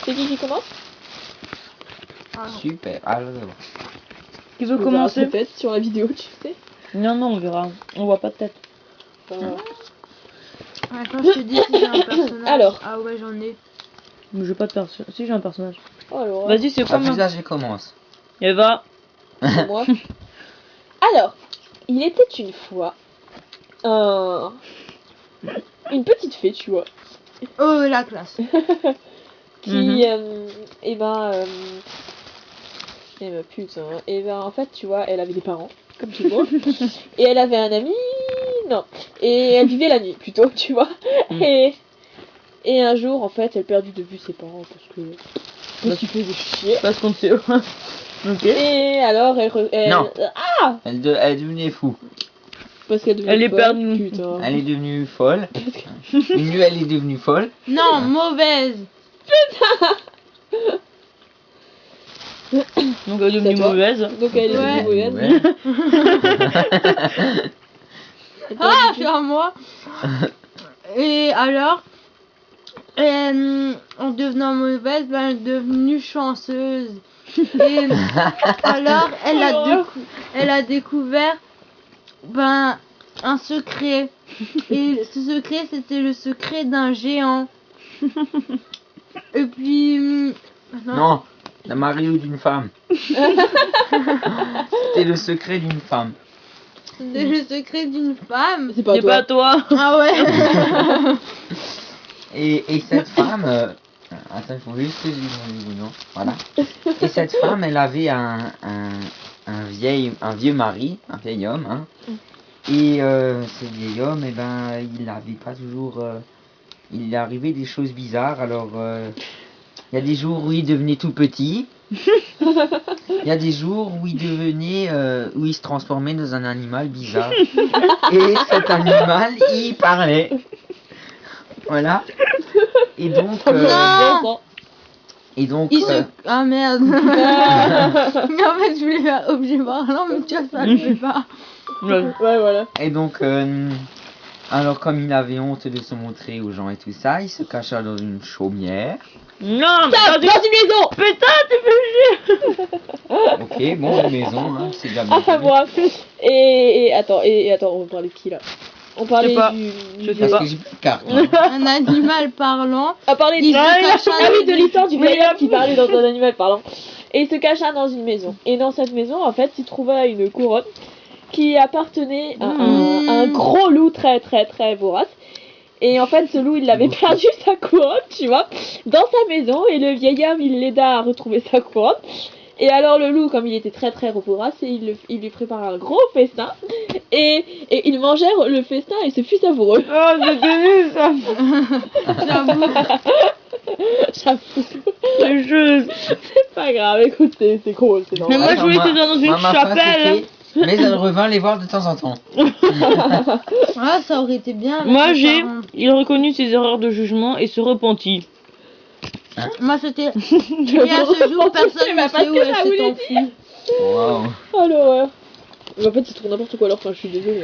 C'est qui commence? Super. Alors, Qui veut On verra commencer? sa tête sur la vidéo, tu sais. Non, non, on verra. On voit pas de tête. Attends, je te dis si j'ai un personnage. Alors. Ah ouais, j'en ai. Mais j'ai pas de personnage. Si, j'ai un personnage. Oh, alors, Vas-y, c'est quoi, moi? là, je commence. Eva. moi. Alors, il était une fois une petite fée, tu vois, Oh, la classe. qui, et ben, putain, et ben, en fait, tu vois, elle avait des parents, comme tout le monde, et elle avait un ami, non, et elle vivait la nuit, plutôt, tu vois, et un jour, en fait, elle perdit de vue ses parents, parce qu'ils faisaient chier, Parce qu'on sait. Ok. et alors, Non. ah, Elle est devenue fou. parce qu'elle devenait Elle est folle, perdue. putain. Elle est devenue folle. Une nuit, elle est devenue folle. Non, mauvaise. Donc elle est devenue C'est à toi. mauvaise. Donc elle est Ouais. devenue mauvaise. Ah, c'est à moi. Et alors, en devenant mauvaise, ben, elle est devenue chanceuse. Et alors, elle a découvert ben, un secret. Et ce secret, c'était le secret d'un géant. Et puis... Non, la mari ou d'une femme. C'était le secret d'une femme. C'était le secret d'une femme. C'est pas C'est toi. pas toi. Ah ouais. Et cette femme... attends, il faut juste que je dise mon nom. Voilà. Et cette femme, elle avait un vieux mari, un vieil homme. Hein. Et ce vieil homme, eh ben, il n'avait pas toujours... il est arrivé des choses bizarres. Alors, il y a des jours où il devenait tout petit. Il y a des jours où il devenait... où il se transformait dans un animal bizarre. Et cet animal, il parlait. Voilà. Et donc... Non. et donc... Il se... Ah merde. En fait, je voulais faire objet parlant, mais tu vois, ça le fait pas. Ouais. Ouais, voilà. Et donc, alors comme il avait honte de se montrer aux gens et tout ça, il se cacha dans une chaumière. Non, mais Dans une maison. putain, tu fais chier. Ok, bon, une maison, hein, c'est déjà bien. Ah, moi. Et attends, on va parler de qui là? On parlait pas. du... Je sais Parce pas. que j'ai plus de cartes. Hein. Un animal parlant. On parlait Il de... se cacha Ah oui, dans de une- l'histoire du vieil Oui. homme qui parlait dans un animal parlant. Et il se cacha dans une maison. Et dans cette maison, en fait, il trouva une couronne qui appartenait à un gros loup très vorace. Et en fait, ce loup, il avait perdu sa couronne, tu vois, dans sa maison. Et le vieil homme, il l'aida à retrouver sa couronne. Et alors le loup, comme il était très vorace, il lui prépara un gros festin. Et ils mangèrent le festin et ce fut savoureux. Oh, c'était nul ça. J'avoue. C'est juste. C'est pas grave, écoute, c'est cool, c'est Mais normal. moi, je voulais Attends, que dans une ma phrase, chapelle. c'était, mais elle revint les voir de temps en temps. Ah, ça aurait été bien. avec Moi, mes j'ai. parents. Il reconnut ses erreurs de jugement et se repentit. Moi, c'était. Et à ce jour, personne ne sait où elle s'est enfuie. Waouh. Oh l'horreur. En fait, c'est trop n'importe quoi alors, enfin, je suis désolée.